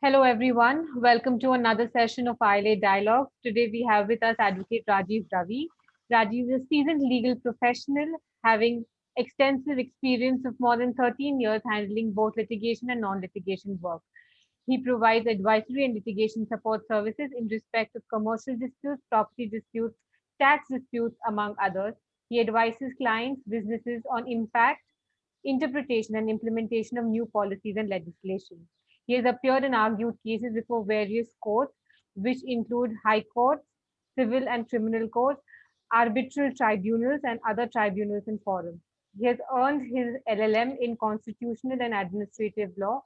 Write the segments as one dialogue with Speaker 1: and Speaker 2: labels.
Speaker 1: Hello, everyone. Welcome to another session of ILA Dialogues. Today, we have with us Advocate Rajeev Ravi. Rajeev is a seasoned legal professional, having extensive experience of more than 13 years handling both litigation and non-litigation work. He provides advisory and litigation support services in respect of commercial disputes, property disputes, tax disputes, among others. He advises clients, businesses on impact, interpretation, and implementation of new policies and legislation. He has appeared and argued cases before various courts, which include high courts, civil and criminal courts, arbitral tribunals, and other tribunals and forums. He has earned his LLM in constitutional and administrative law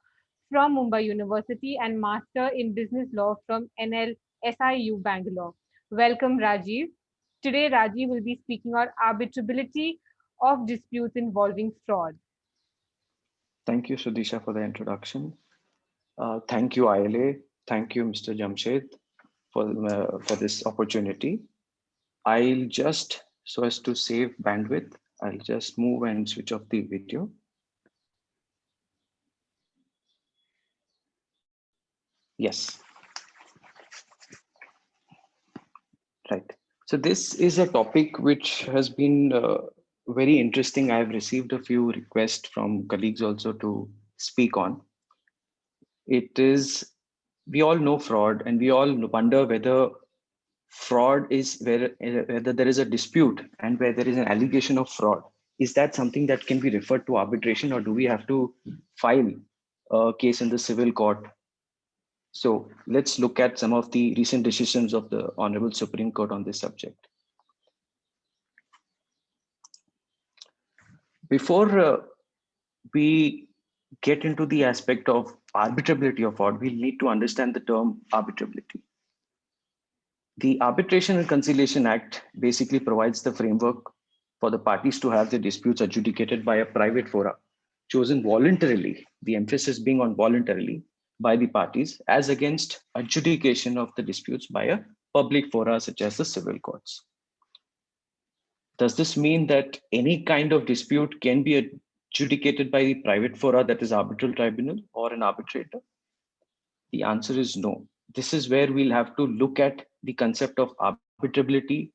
Speaker 1: from Mumbai University and Master in Business Law from SIU Bangalore. Welcome, Rajiv. Today, Rajiv will be speaking on arbitrability of disputes involving fraud.
Speaker 2: Thank you, Sudisha, for the introduction. Thank you, ILA. Thank you, Mr. Jamshed, for this opportunity. I'll just, so as to save bandwidth, I'll just move and switch off the video. Yes. Right. So this is a topic which has been very interesting. I've received a few requests from colleagues also to speak on. It is, we all know fraud, and we all wonder whether fraud is whether there is a dispute and where there is an allegation of fraud. Is that something that can be referred to arbitration, or do we have to file a case in the civil court? So let's look at some of the recent decisions of the Honorable Supreme Court on this subject. Before we get into the aspect of arbitrability of fraud, we'll need to understand the term arbitrability. The Arbitration and Conciliation Act basically provides the framework for the parties to have their disputes adjudicated by a private fora, chosen voluntarily, the emphasis being on voluntarily, by the parties, as against adjudication of the disputes by a public fora such as the civil courts. Does this mean that any kind of dispute can be adjudicated by the private fora, that is arbitral tribunal or an arbitrator? The answer is no. This is where we'll have to look at the concept of arbitrability,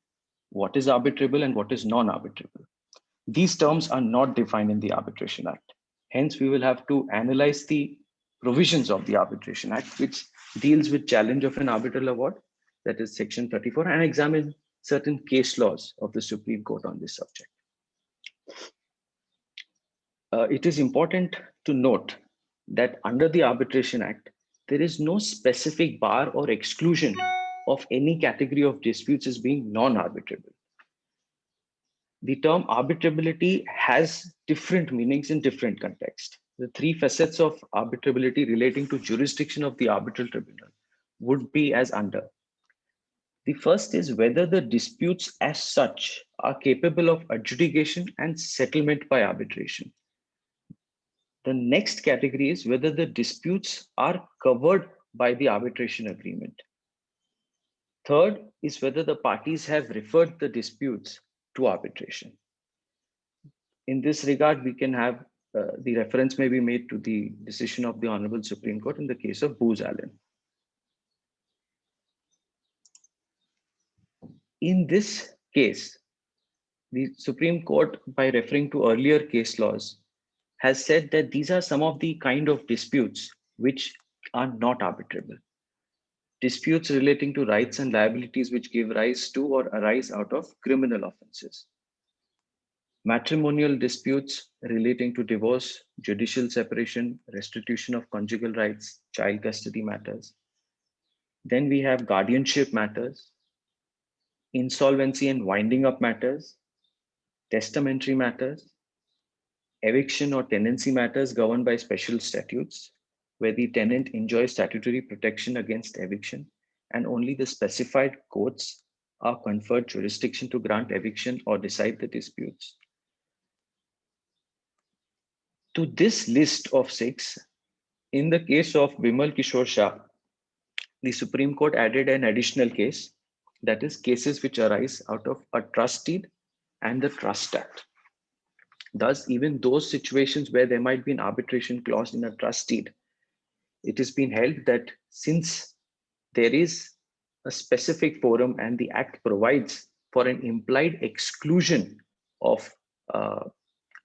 Speaker 2: what is arbitrable and what is non-arbitrable. These terms are not defined in the Arbitration Act. Hence, we will have to analyze the provisions of the Arbitration Act, which deals with challenge of an arbitral award, that is Section 34, and examine certain case laws of the Supreme Court on this subject. It is important to note that under the Arbitration Act, there is no specific bar or exclusion of any category of disputes as being non-arbitrable. The term arbitrability has different meanings in different contexts. The three facets of arbitrability relating to jurisdiction of the arbitral tribunal would be as under. The first is whether the disputes as such are capable of adjudication and settlement by arbitration. The next category is whether the disputes are covered by the arbitration agreement. Third is whether the parties have referred the disputes to arbitration. In this regard, we can have the reference may be made to the decision of the Honorable Supreme Court in the case of Booz Allen. In this case, the Supreme Court, by referring to earlier case laws, has said that these are some of the kind of disputes which are not arbitrable. Disputes relating to rights and liabilities which give rise to or arise out of criminal offenses. Matrimonial disputes relating to divorce, judicial separation, restitution of conjugal rights, child custody matters. Then we have guardianship matters, insolvency and winding up matters, testamentary matters, eviction or tenancy matters governed by special statutes, where the tenant enjoys statutory protection against eviction, and only the specified courts are conferred jurisdiction to grant eviction or decide the disputes. To this list of 6, in the case of Bimal Kishore Shah, the Supreme Court added an additional case, that is cases which arise out of a trust deed and the Trust Act. Thus, even those situations where there might be an arbitration clause in a trust deed it has been held that since there is a specific forum and the act provides for an implied exclusion of uh,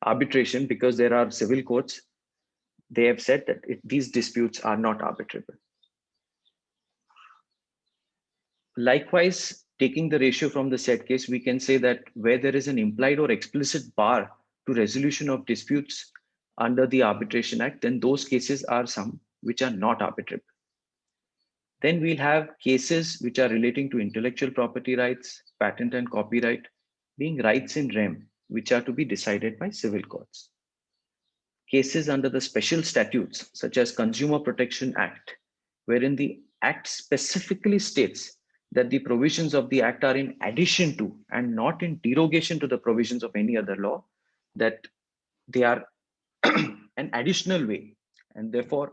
Speaker 2: arbitration because there are civil courts, they have said that these disputes are not arbitrable. Likewise, taking the ratio from the said case, we can say that where there is an implied or explicit bar to resolution of disputes under the Arbitration Act, then those cases are some which are not arbitrable. Then we'll have cases which are relating to intellectual property rights, patent and copyright, being rights in rem, which are to be decided by civil courts. Cases under the special statutes, such as Consumer Protection Act, wherein the Act specifically states that the provisions of the Act are in addition to and not in derogation to the provisions of any other law, that they are an additional way, and therefore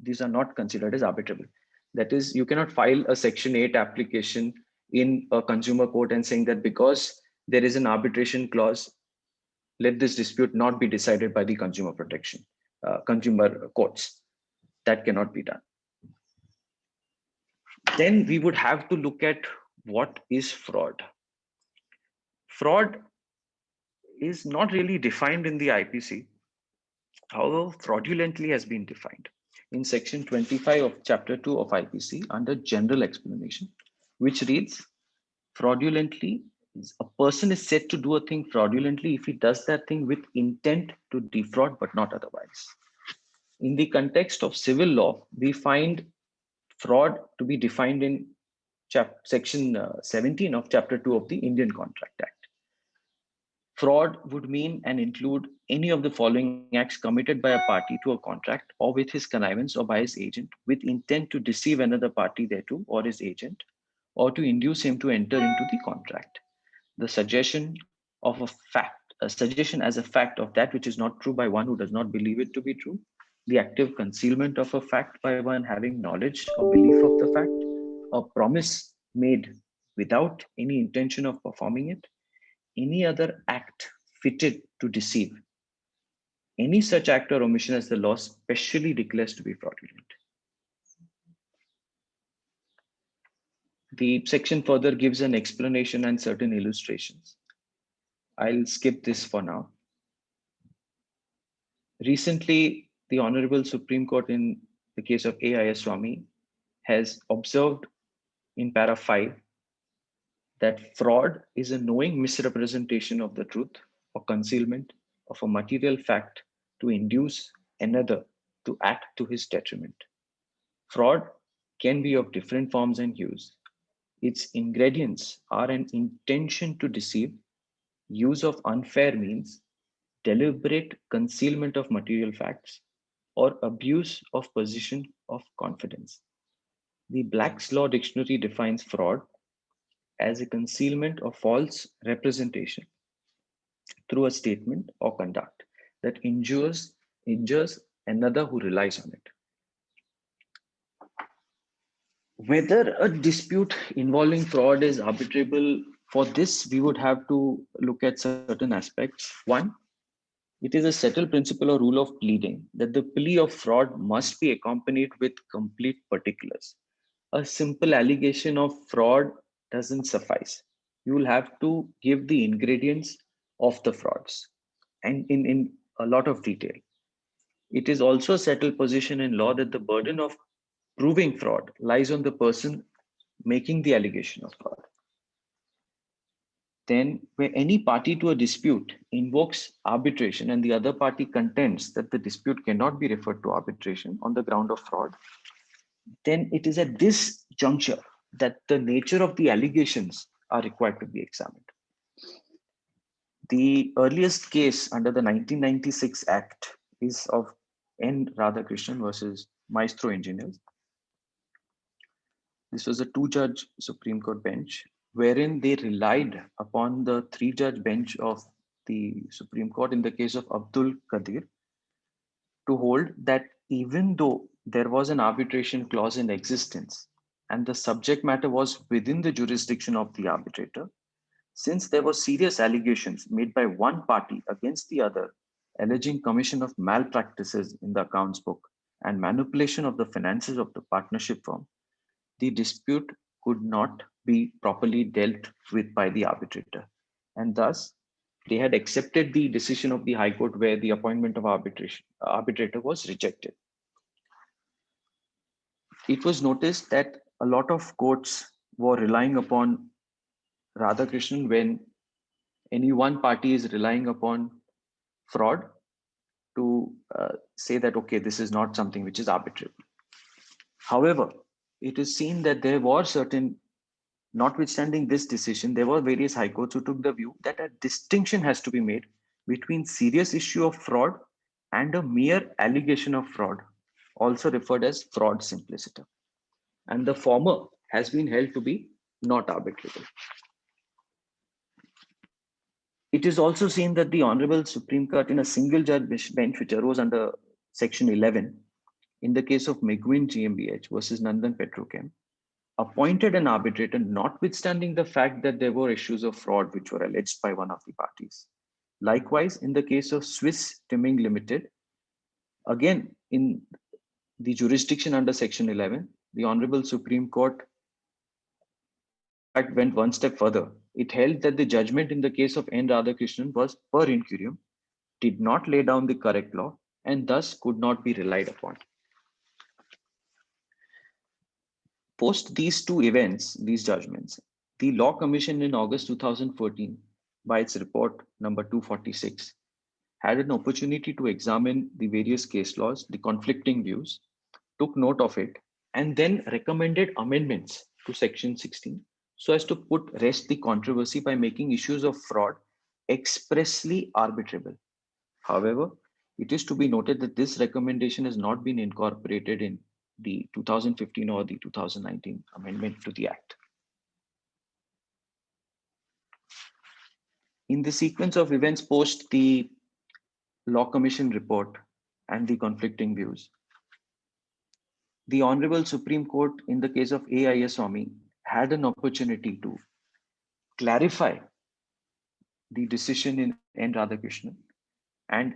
Speaker 2: these are not considered as arbitrable. That is, you cannot file a Section 8 application in a consumer court and saying that because there is an arbitration clause, let this dispute not be decided by the consumer courts. That cannot be done. Then we would have to look at what is fraud. Fraud is not really defined in the IPC. However, fraudulently has been defined in section 25 of chapter 2 of IPC under general explanation, which reads, fraudulently, a person is said to do a thing fraudulently if he does that thing with intent to defraud but not otherwise. In the context of civil law, we find fraud to be defined in section 17 of chapter 2 of the Indian Contract Act. Fraud would mean and include any of the following acts committed by a party to a contract or with his connivance or by his agent with intent to deceive another party thereto or his agent or to induce him to enter into the contract. The suggestion of a suggestion as a fact of that which is not true by one who does not believe it to be true, the active concealment of a fact by one having knowledge or belief of the fact, a promise made without any intention of performing it, any other act fitted to deceive, any such act or omission as the law specially declares to be fraudulent. The section further gives an explanation and certain illustrations. I'll skip this for now. Recently, the Honorable Supreme Court in the case of A.I.S. Swamy has observed in para 5 that fraud is a knowing misrepresentation of the truth or concealment of a material fact to induce another to act to his detriment. Fraud can be of different forms and hues. Its ingredients are an intention to deceive, use of unfair means, deliberate concealment of material facts, or abuse of position of confidence. The Black's Law Dictionary defines fraud as a concealment or false representation through a statement or conduct that injures another who relies on it. Whether a dispute involving fraud is arbitrable, for this we would have to look at certain aspects. One, it is a settled principle or rule of pleading that the plea of fraud must be accompanied with complete particulars. A simple allegation of fraud doesn't suffice. You will have to give the ingredients of the frauds and in a lot of detail. It is also a settled position in law that the burden of proving fraud lies on the person making the allegation of fraud. Then, where any party to a dispute invokes arbitration and the other party contends that the dispute cannot be referred to arbitration on the ground of fraud, then it is at this juncture that the nature of the allegations are required to be examined. The earliest case under the 1996 Act is of N. Radhakrishnan versus Maestro Engineers. This was a two-judge Supreme Court bench wherein they relied upon the three-judge bench of the Supreme Court in the case of Abdul Qadir to hold that even though there was an arbitration clause in existence and the subject matter was within the jurisdiction of the arbitrator, since there were serious allegations made by one party against the other alleging commission of malpractices in the accounts book and manipulation of the finances of the partnership firm, the dispute could not be properly dealt with by the arbitrator. And thus, they had accepted the decision of the High Court where the appointment of arbitrator was rejected. It was noticed that a lot of courts were relying upon Radhakrishnan when any one party is relying upon fraud to say that, okay, this is not something which is arbitrable. However, it is seen that there were certain, notwithstanding this decision, there were various high courts who took the view that a distinction has to be made between serious issue of fraud and a mere allegation of fraud, also referred as fraud simpliciter. And the former has been held to be not arbitrable. It is also seen that the Honorable Supreme Court in a single judge bench which arose under Section 11 in the case of Meguin GmbH versus Nandan Petrochem appointed an arbitrator notwithstanding the fact that there were issues of fraud which were alleged by one of the parties. Likewise, in the case of Swiss Timming Limited, again in the jurisdiction under Section 11, the Honorable Supreme Court in fact went one step further. It held that the judgment in the case of N. Radhakrishnan was per incurium, did not lay down the correct law, and thus could not be relied upon. Post these two events, these judgments, the Law Commission in August 2014, by its report number 246, had an opportunity to examine the various case laws, the conflicting views, took note of it, and then recommended amendments to Section 16 so as to put rest the controversy by making issues of fraud expressly arbitrable. However, it is to be noted that this recommendation has not been incorporated in the 2015 or the 2019 amendment to the Act. In the sequence of events post the Law Commission report and the conflicting views, the Honorable Supreme Court in the case of A.I.S. Swamy had an opportunity to clarify the decision in N. Radhakrishnan, and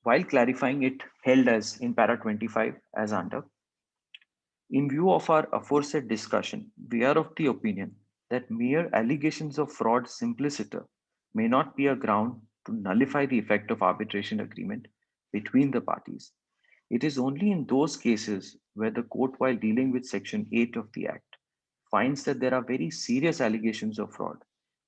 Speaker 2: while clarifying it held as in para 25 as under. In view of our aforesaid discussion, we are of the opinion that mere allegations of fraud simpliciter may not be a ground to nullify the effect of arbitration agreement between the parties. It is only in those cases where the court, while dealing with Section 8 of the Act, finds that there are very serious allegations of fraud,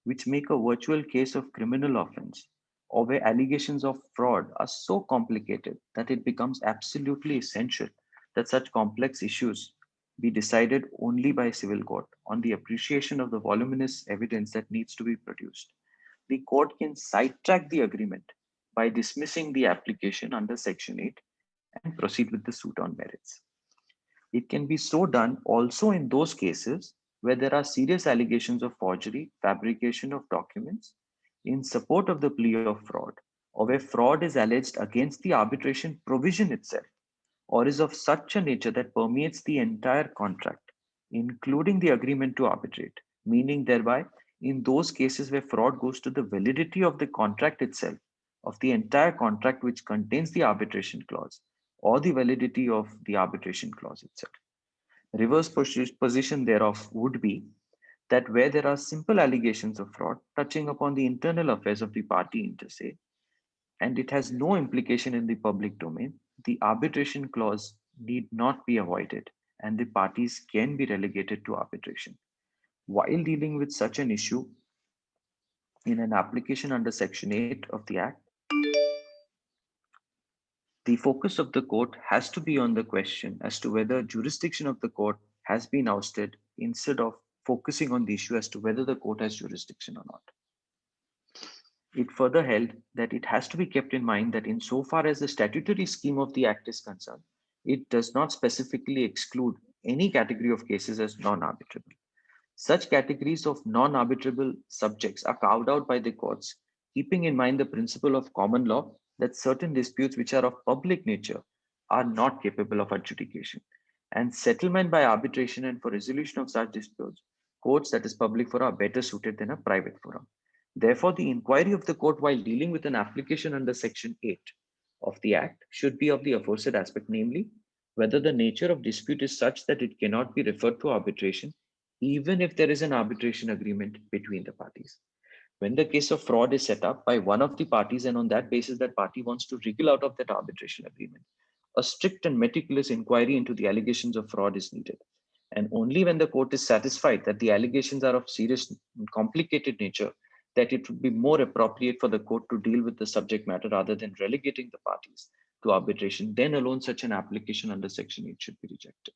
Speaker 2: which make a virtual case of criminal offense, or where allegations of fraud are so complicated that it becomes absolutely essential that such complex issues be decided only by civil court on the appreciation of the voluminous evidence that needs to be produced. The court can sidetrack the agreement by dismissing the application under Section 8 and proceed with the suit on merits. It can be so done also in those cases where there are serious allegations of forgery, fabrication of documents in support of the plea of fraud, or where fraud is alleged against the arbitration provision itself, or is of such a nature that permeates the entire contract, including the agreement to arbitrate, meaning thereby in those cases where fraud goes to the validity of the contract itself, of the entire contract which contains the arbitration clause, or the validity of the arbitration clause itself. Reverse position thereof would be that where there are simple allegations of fraud touching upon the internal affairs of the party inter se, and it has no implication in the public domain, the arbitration clause need not be avoided and the parties can be relegated to arbitration. While dealing with such an issue in an application under Section 8 of the Act, the focus of the court has to be on the question as to whether jurisdiction of the court has been ousted instead of focusing on the issue as to whether the court has jurisdiction or not. It further held that it has to be kept in mind that insofar as the statutory scheme of the Act is concerned, it does not specifically exclude any category of cases as non-arbitrable. Such categories of non-arbitrable subjects are carved out by the courts, keeping in mind the principle of common law that certain disputes which are of public nature are not capable of adjudication. And settlement by arbitration and for resolution of such disputes, courts that is public forum are better suited than a private forum. Therefore, the inquiry of the court while dealing with an application under Section 8 of the Act should be of the aforesaid aspect, namely, whether the nature of dispute is such that it cannot be referred to arbitration, even if there is an arbitration agreement between the parties. When the case of fraud is set up by one of the parties, and on that basis that party wants to wriggle out of that arbitration agreement, a strict and meticulous inquiry into the allegations of fraud is needed. And only when the court is satisfied that the allegations are of serious and complicated nature, that it would be more appropriate for the court to deal with the subject matter rather than relegating the parties to arbitration, then alone such an application under Section 8 should be rejected.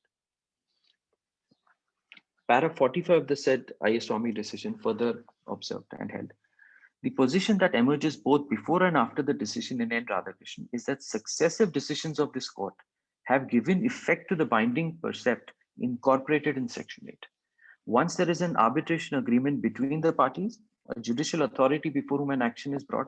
Speaker 2: Para 45 of the said ISWAMI decision further observed and held. The position that emerges both before and after the decision in N. Radhakrishnan is that successive decisions of this court have given effect to the binding percept incorporated in Section 8. Once there is an arbitration agreement between the parties, a judicial authority before whom an action is brought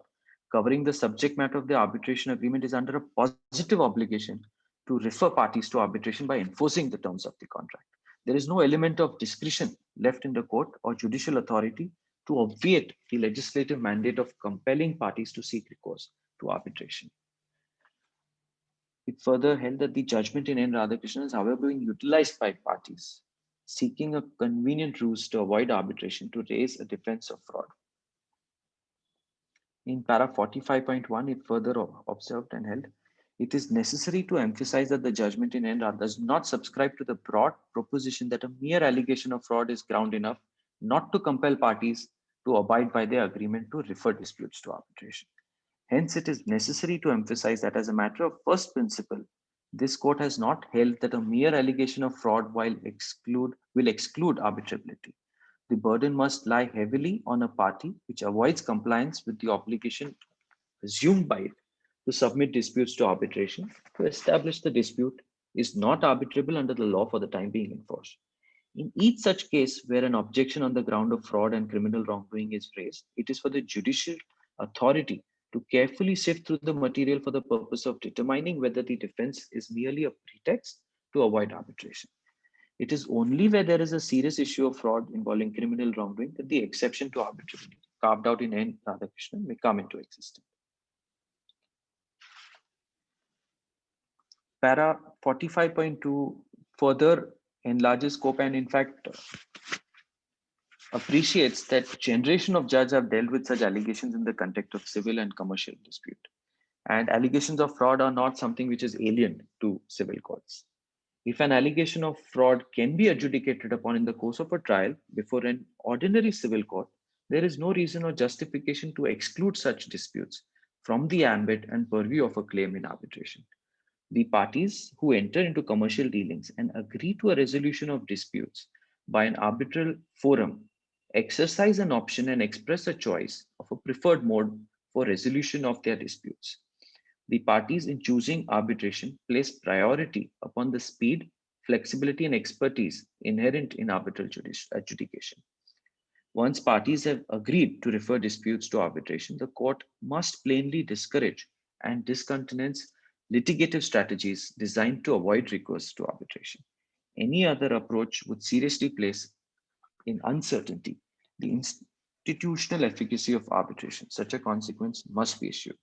Speaker 2: covering the subject matter of the arbitration agreement is under a positive obligation to refer parties to arbitration by enforcing the terms of the contract. There is no element of discretion left in the court or judicial authority to obviate the legislative mandate of compelling parties to seek recourse to arbitration. It further held that the judgment in N. Radhakrishnan is, however, being utilized by parties seeking a convenient ruse to avoid arbitration to raise a defense of fraud. In para 45.1, it further observed and held, it is necessary to emphasize that the judgment in N. Radha does not subscribe to the broad proposition that a mere allegation of fraud is ground enough not to compel parties to abide by their agreement to refer disputes to arbitration. Hence, it is necessary to emphasize that as a matter of first principle, this court has not held that a mere allegation of fraud will exclude arbitrability. The burden must lie heavily on a party which avoids compliance with the obligation assumed by it to submit disputes to arbitration to establish the dispute is not arbitrable under the law for the time being enforced. In each such case where an objection on the ground of fraud and criminal wrongdoing is raised, it is for the judicial authority to carefully sift through the material for the purpose of determining whether the defense is merely a pretext to avoid arbitration. It is only where there is a serious issue of fraud involving criminal wrongdoing that the exception to arbitrability carved out in N. Radhakrishnan may come into existence. Para 45.2 further enlarges scope and in fact appreciates that generation of judges have dealt with such allegations in the context of civil and commercial dispute. And allegations of fraud are not something which is alien to civil courts. If an allegation of fraud can be adjudicated upon in the course of a trial before an ordinary civil court, there is no reason or justification to exclude such disputes from the ambit and purview of a claim in arbitration. The parties who enter into commercial dealings and agree to a resolution of disputes by an arbitral forum exercise an option and express a choice of a preferred mode for resolution of their disputes. The parties in choosing arbitration place priority upon the speed, flexibility, and expertise inherent in arbitral adjudication. Once parties have agreed to refer disputes to arbitration, the court must plainly discourage and discountenance litigative strategies designed to avoid recourse to arbitration. Any other approach would seriously place in uncertainty the institutional efficacy of arbitration. Such a consequence must be issued.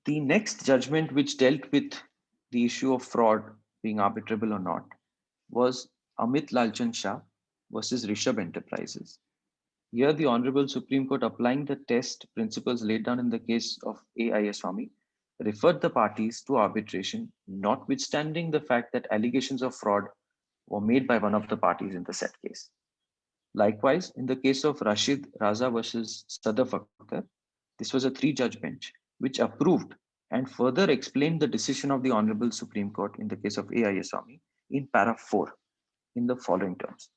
Speaker 2: The next judgment, which dealt with the issue of fraud being arbitrable or not, was Amit Lalchand Shah versus Rishabh Enterprises. Here, the Honorable Supreme Court, applying the test principles laid down in the case of A.I. Swami, referred the parties to arbitration, notwithstanding the fact that allegations of fraud were made by one of the parties in the said case. Likewise, in the case of Rashid Raza versus Sadaf Akhtar, this was a three-judge bench which approved and further explained the decision of the Honorable Supreme Court in the case of A.I. Swami in para 4 in the following terms.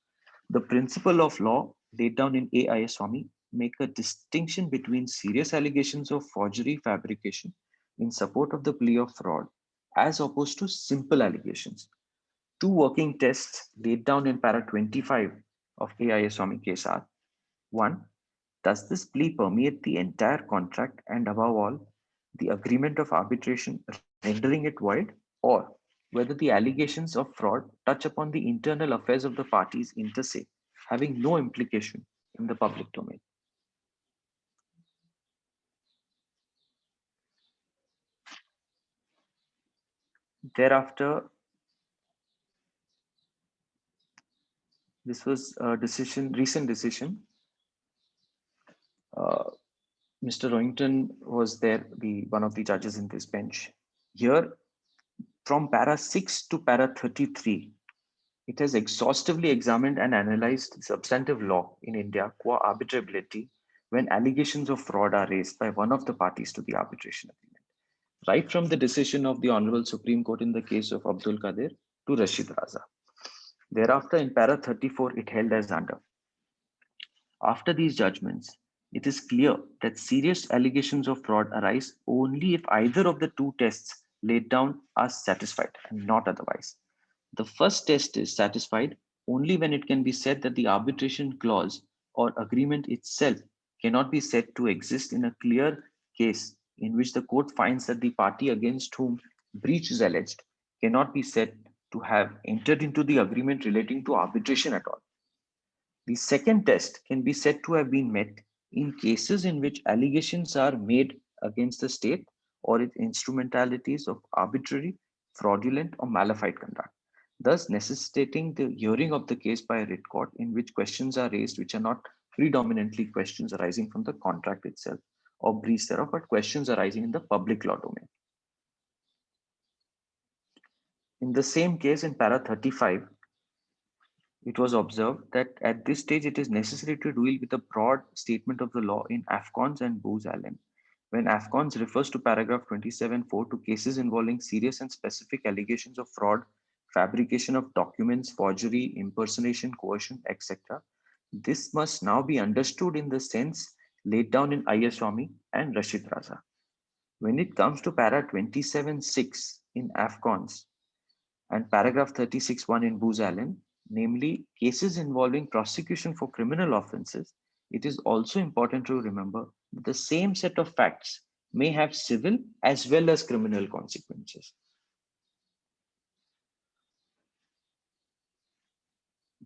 Speaker 2: The principle of law laid down in A.I. Swami make a distinction between serious allegations of forgery fabrication in support of the plea of fraud as opposed to simple allegations. Two working tests laid down in para 25 of A.I. Swami case are: one, does this plea permeate the entire contract and above all, the agreement of arbitration rendering it void, or whether the allegations of fraud touch upon the internal affairs of the parties inter se, having no implication in the public domain. Thereafter, this was a decision, recent decision. Uh, Mr. Roington was there, the one of the judges in this bench. Here, from para 6 to para 33, it has exhaustively examined and analyzed substantive law in India qua arbitrability when allegations of fraud are raised by one of the parties to the arbitration agreement. Right from the decision of the Honorable Supreme Court in the case of Abdul Qadir to Rashid Raza. Thereafter, in para 34, it held as under. After these judgments, it is clear that serious allegations of fraud arise only if either of the two tests laid down are satisfied and not otherwise. The first test is satisfied only when it can be said that the arbitration clause or agreement itself cannot be said to exist in a clear case in which the court finds that the party against whom breach is alleged cannot be said to have entered into the agreement relating to arbitration at all. The second test can be said to have been met in cases in which allegations are made against the state or its instrumentalities of arbitrary, fraudulent, or malified conduct, thus necessitating the hearing of the case by a writ court in which questions are raised which are not predominantly questions arising from the contract itself or breach thereof, but questions arising in the public law domain. In the same case, in para 35, it was observed that at this stage it is necessary to deal with a broad statement of the law in AFCONS and Booz Allen. When AFCONS refers to paragraph 27.4 to cases involving serious and specific allegations of fraud, fabrication of documents, forgery, impersonation, coercion, etc., this must now be understood in the sense laid down in I.S. Swamy and Rashid Raza. When it comes to para 27.6 in AFCONS, and paragraph 36.1 in Booz Allen, namely cases involving prosecution for criminal offences, it is also important to remember that the same set of facts may have civil as well as criminal consequences.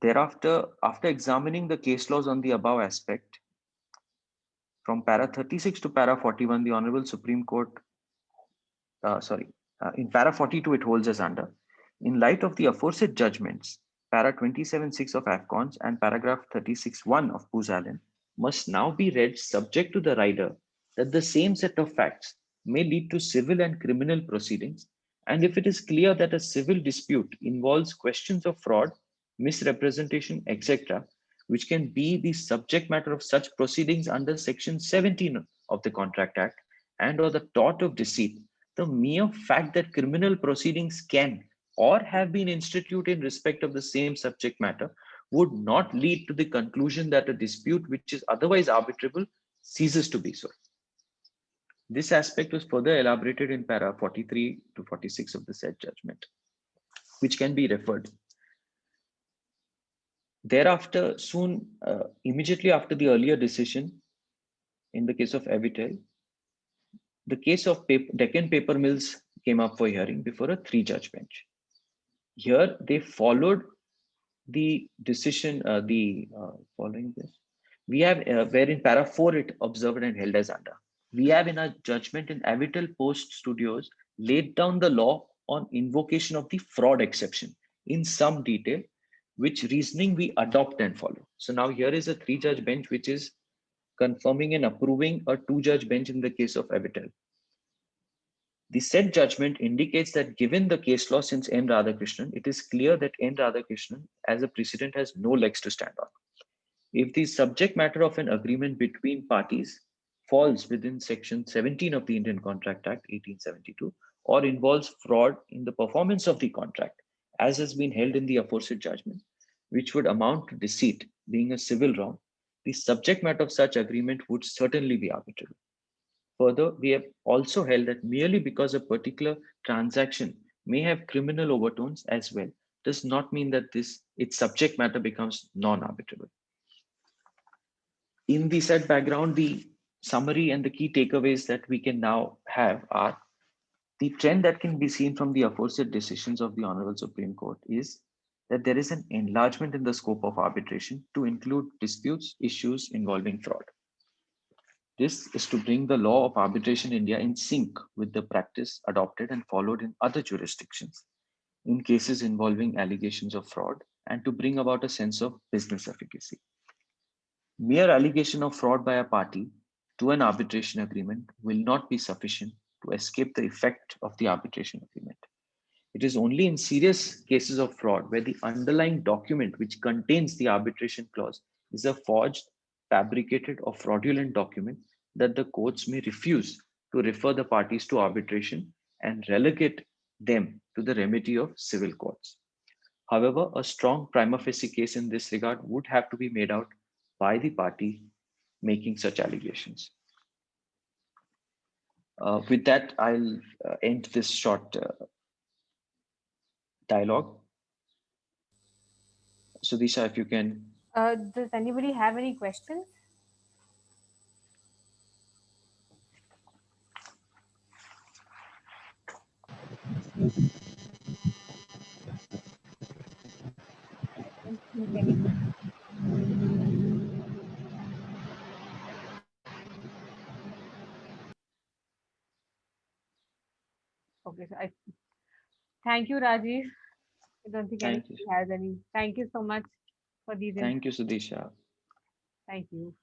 Speaker 2: Thereafter, after examining the case laws on the above aspect, from para 36 to para 41, the Honorable Supreme Court, in para 42, it holds as under. In light of the aforesaid judgments, para 27.6 of AFCONS and paragraph 36.1 of Booz Allen must now be read subject to the rider that the same set of facts may lead to civil and criminal proceedings, and if it is clear that a civil dispute involves questions of fraud, misrepresentation, etc., which can be the subject matter of such proceedings under section 17 of the Contract Act and or the tort of deceit, the mere fact that criminal proceedings can or have been instituted in respect of the same subject matter would not lead to the conclusion that a dispute which is otherwise arbitrable ceases to be so. This aspect was further elaborated in para 43 to 46 of the said judgment, which can be referred. Thereafter, immediately after the earlier decision, in the case of Avitel, the case of Deccan Paper Mills came up for hearing before a 3-judge bench. Here, they followed the decision, following this, we have where in para 4 it observed and held as under. We have in our judgment in Avital Post Studios laid down the law on invocation of the fraud exception in some detail, which reasoning we adopt and follow. So now here is a 3-judge bench which is confirming and approving a 2-judge bench in the case of Avital. The said judgment indicates that given the case law since N. Radhakrishnan, it is clear that N. Radhakrishnan as a precedent has no legs to stand on. If the subject matter of an agreement between parties falls within section 17 of the Indian Contract Act 1872 or involves fraud in the performance of the contract, as has been held in the aforesaid judgment, which would amount to deceit being a civil wrong, the subject matter of such agreement would certainly be arbitrable. Further, we have also held that merely because a particular transaction may have criminal overtones as well, does not mean that its subject matter becomes non-arbitrable. In the said background, the summary and the key takeaways that we can now have are the trend that can be seen from the aforesaid decisions of the Honorable Supreme Court is that there is an enlargement in the scope of arbitration to include disputes, issues involving fraud. This is to bring the law of arbitration in India in sync with the practice adopted and followed in other jurisdictions in cases involving allegations of fraud and to bring about a sense of business efficacy. Mere allegation of fraud by a party to an arbitration agreement will not be sufficient to escape the effect of the arbitration agreement. It is only in serious cases of fraud where the underlying document which contains the arbitration clause is a forged, fabricated, or fraudulent document that the courts may refuse to refer the parties to arbitration and relegate them to the remedy of civil courts. However, a strong prima facie case in this regard would have to be made out by the party making such allegations. With that, I'll end this short dialogue. Sudisha, if you can.
Speaker 1: Does anybody have any questions? I don't think any. Okay, so thank you, Rajiv. I don't think
Speaker 2: Thank you.
Speaker 1: anybody has any. Thank you so much for these.
Speaker 2: Thank you, Sudisha.
Speaker 1: Thank you.